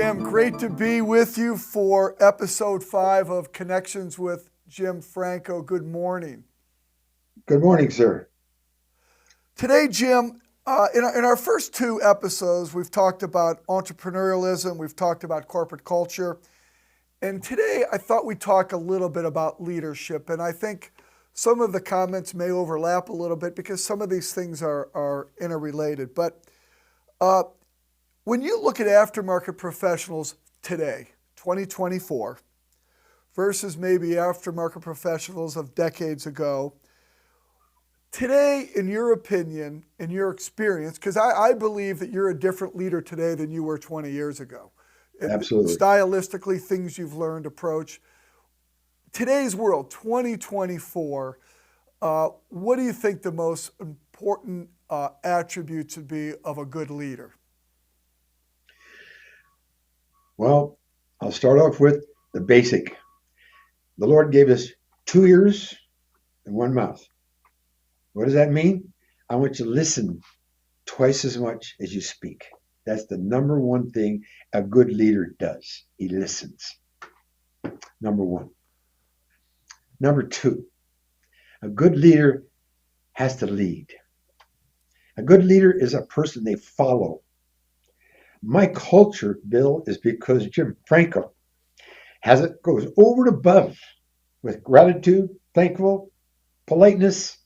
Jim, great to be with you for episode 5 of Connections with Jim Franco. Good morning. Good morning, sir. Today, Jim, in our first 2 episodes, we've talked about entrepreneurialism, we've talked about corporate culture, and today I thought we'd talk a little bit about leadership. And I think some of the comments may overlap a little bit because some of these things are interrelated. But uh, when you look at aftermarket professionals today, 2024, versus maybe aftermarket professionals of decades ago, today, in your opinion, in your experience, because I believe that you're a different leader today than you were 20 years ago. Absolutely. Stylistically, things you've learned, approach. Today's world, 2024, what do you think the most important attributes would be of a good leader? Well, I'll start off with the basic. The Lord gave us 2 ears and 1 mouth. What does that mean? I want you to listen twice as much as you speak. That's the number one thing a good leader does. He listens. Number one. Number two, a good leader has to lead. A good leader is a person they follow. My culture, Bill, is because Jim Franco goes over and above with gratitude, thankful, politeness,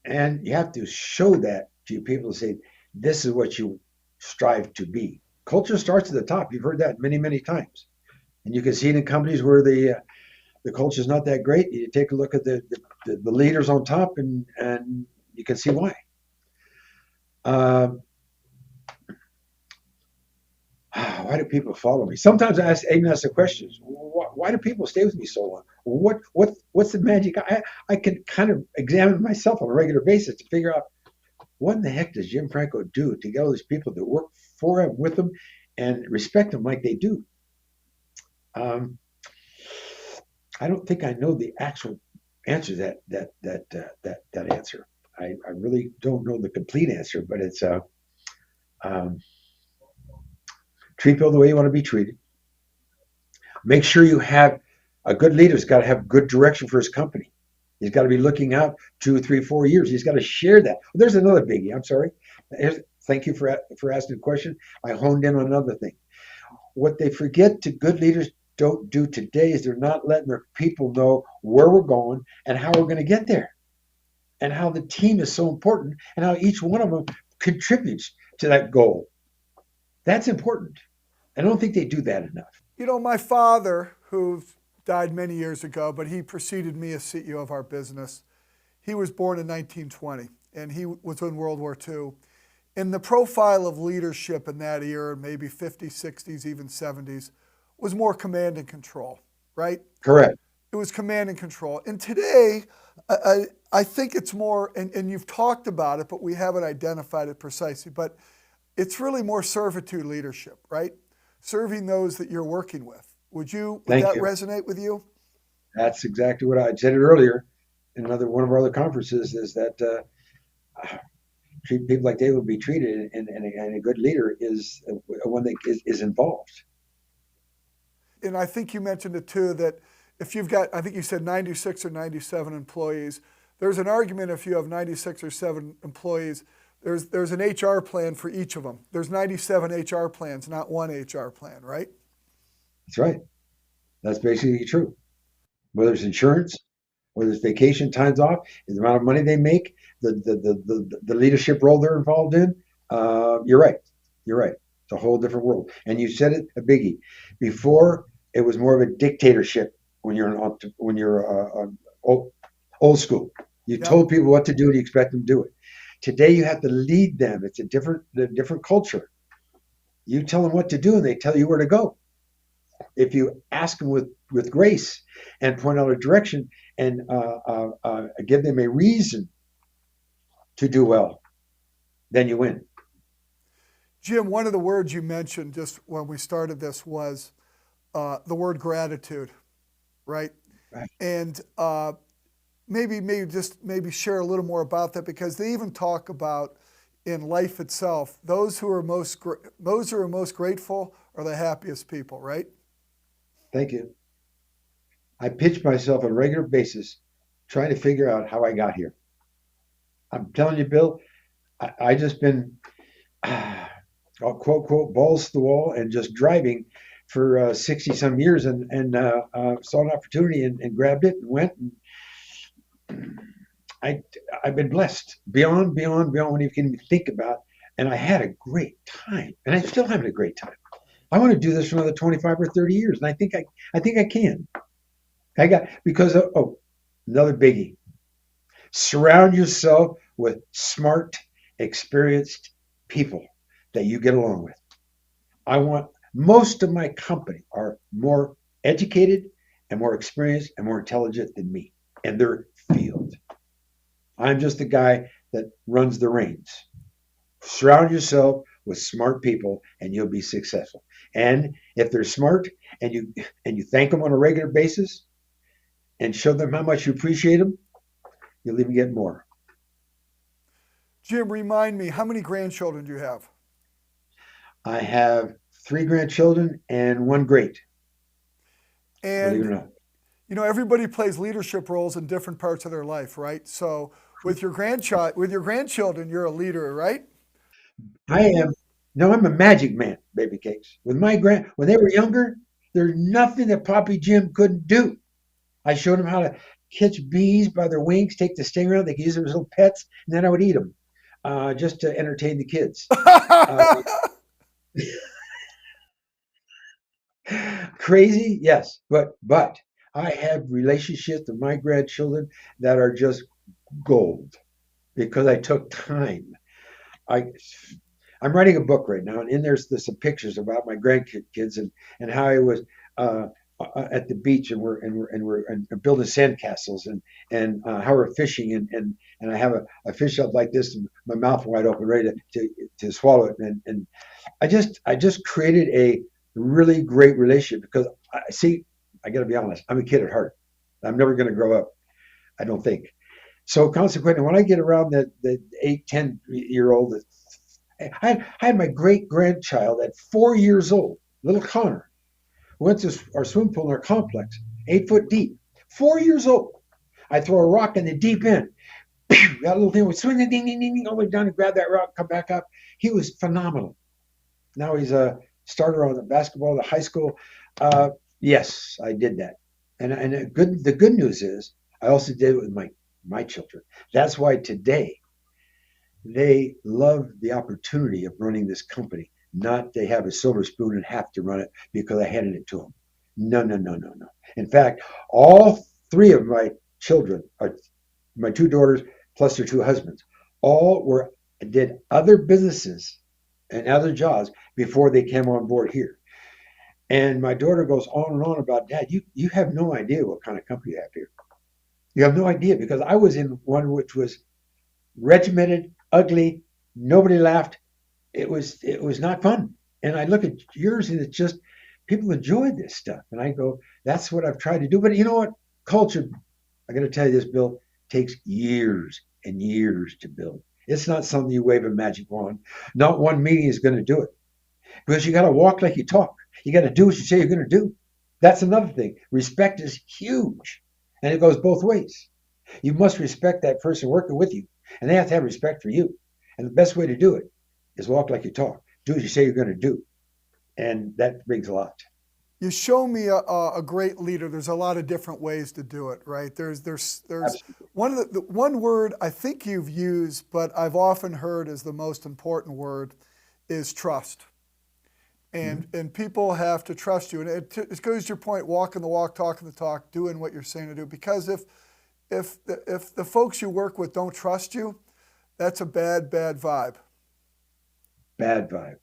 and you have to show that to your people to say, this is what you strive to be. Culture starts at the top. You've heard that many, many times. And you can see it in companies where the culture is not that great. You take a look at the leaders on top, and you can see why. Why do people follow me? Sometimes I even ask the questions, why do people stay with me so long? What's the magic? I can kind of examine myself on a regular basis to figure out what in the heck does Jim Franco do to get all these people to work for him, with him, and respect him like they do. Um, I don't think I know the actual answer to that answer. I really don't know the complete answer, but it's um, treat people the way you want to be treated. Make sure you have a good leader's got to have good direction for his company. He's got to be looking out 2, 3, 4 years. He's got to share that. There's another biggie. I'm sorry. Thank you for asking the question. I honed in on another thing. What they forget to good leaders don't do today is they're not letting their people know where we're going and how we're going to get there, and how the team is so important and how each one of them contributes to that goal. That's important. I don't think they do that enough. You know, my father, who died many years ago, but he preceded me as CEO of our business, he was born in 1920, and he was in World War II. And the profile of leadership in that era, maybe 50s, 60s, even 70s, was more command and control, right? Correct. It was command and control. And today, I think it's more, and you've talked about it, but we haven't identified it precisely, but it's really more servitude leadership, right? Serving those that you're working with. Would Thank that you. resonate with you? That's exactly what I said it earlier in another one of our other conferences, is that treat people like they would be treated, and a good leader is one that is involved. And I think you mentioned it too, that if you've got, I think you said 96 or 97 employees, there's an argument if you have 96 or 7 employees, there's an HR plan for each of them. There's 97 HR plans, not one HR plan, right? That's right. That's basically true. Whether it's insurance, whether it's vacation times off, the amount of money they make, the leadership role they're involved in. You're right. You're right. It's a whole different world. And you said it, a biggie. Before, it was more of a dictatorship when you're old school. You Yep. told people what to do and you expect them to do it. Today, you have to lead them. It's a different culture. You tell them what to do and they tell you where to go. If you ask them with grace and point out a direction and give them a reason to do well, then you win. Jim, one of the words you mentioned just when we started this was the word gratitude, right? Right. And maybe share a little more about that, because they even talk about in life itself, those who are most grateful are the happiest people, right? Thank you. I pitch myself on a regular basis trying to figure out how I got here. I'm telling you, Bill, I just been quote quote balls to the wall and just driving for 60 some years and saw an opportunity and grabbed it and went and I I've been blessed beyond what you can even think about, and I had a great time, and I'm still having a great time. I want to do this for another 25 or 30 years, and I think I can. I got because of, another biggie. Surround yourself with smart, experienced people that you get along with. I want most of my company are more educated and more experienced and more intelligent than me in their field. I'm just the guy that runs the reins. Surround yourself with smart people and you'll be successful. And if they're smart and you thank them on a regular basis and show them how much you appreciate them, you'll even get more. Jim, remind me, how many grandchildren do you have? I have three grandchildren and one great, believe it or And not. everybody plays leadership roles in different parts of their life, right? So with your grandchildren, you're a leader, right? I am no, I'm a magic man, baby cakes. With my when they were younger, there's nothing that Poppy Jim couldn't do. I showed them how to catch bees by their wings, take the sting out. They could use them as little pets, and then I would eat them just to entertain the kids. Uh, Crazy, yes, but I have relationships with my grandchildren that are just gold because I took time. I I'm writing a book right now, and in there's some pictures about my grandkids and how I was uh, at the beach and we're building sandcastles and how we're fishing and I have a fish up like this, and my mouth wide open, ready to swallow it, and I just created a really great relationship because I see I got to be honest, I'm a kid at heart. I'm never going to grow up. I don't think. So consequently, when I get around the 8, 10 year old, I had my great grandchild at 4 years old, little Connor, who went to our swimming pool in our complex, 8 foot deep, 4 years old. I throw a rock in the deep end. Pew, that little thing would swing ding, ding, ding, ding, all the way down and grab that rock, come back up. He was phenomenal. Now he's a starter on the basketball at the high school. Uh, yes, I did that. And the good news is I also did it with my children. That's why today they love the opportunity of running this company, not they have a silver spoon and have to run it because I handed it to them. No, no, no, no, no. In fact, all three of my children, my two daughters plus their two husbands, all were did other businesses and other jobs before they came on board here. And my daughter goes on and on about, Dad, you have no idea what kind of company you have here. You have no idea because I was in one which was regimented, ugly, nobody laughed. It was not fun. And I look at yours and it's just people enjoy this stuff. And I go, that's what I've tried to do. But you know what? Culture, I got to tell you this, Bill, takes years and years to build. It's not something you wave a magic wand. Not one meeting is going to do it because you got to walk like you talk. You got to do what you say you're going to do. That's another thing. Respect is huge, and it goes both ways. You must respect that person working with you, and they have to have respect for you. And the best way to do it is walk like you talk. Do what you say you're going to do, and that brings a lot. You show me a great leader. There's a lot of different ways to do it, right? There's Absolutely. the one word I think you've used, but I've often heard is the most important word, is trust. Mhm. And people have to trust you. And it goes to your point, walking the walk, talking the talk, doing what you're saying to do. Because if the folks you work with don't trust you, that's a bad vibe. Bad vibe.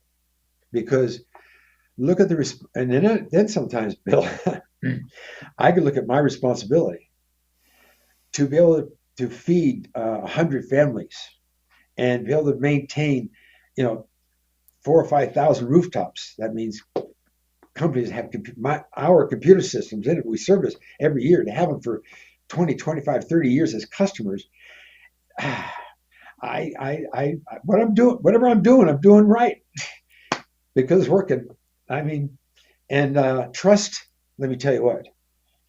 Because look at and then sometimes, Bill, I could look at my responsibility to be able to feed 100 families and be able to maintain, you know, 4 or 5 thousand rooftops. That means companies have our computer systems in it. We service every year to have them for 20, 25, 30 years as customers. what I'm doing, whatever I'm doing right because it's working. I mean, and trust. Let me tell you what,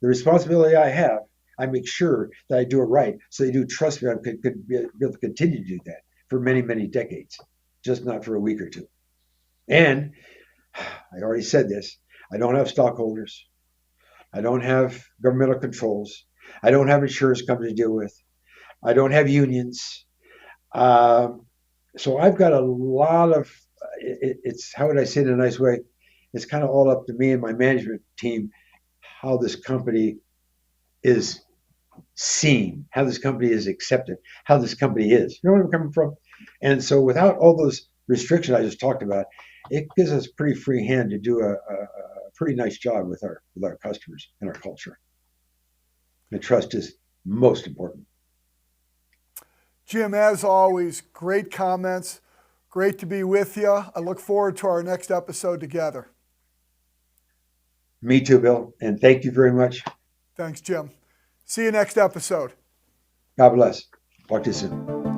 the responsibility I have, I make sure that I do it right. So they do trust me. I could be able to continue to do that for many, many decades, just not for a week or two. And I already said this. I don't have stockholders. I don't have governmental controls. I don't have insurance companies to deal with. I don't have unions. Um, so I've got a lot of. It's how would I say it in a nice way? It's kind of all up to me and my management team how this company is seen, how this company is accepted, how this company is. You know where I'm coming from? And so without all those restrictions I just talked about, it gives us pretty free hand to do a pretty nice job with our customers and our culture. The trust is most important. Jim, as always, great comments. Great to be with you. I look forward to our next episode together. Me too, Bill. And thank you very much. Thanks, Jim. See you next episode. God bless. Talk to you soon.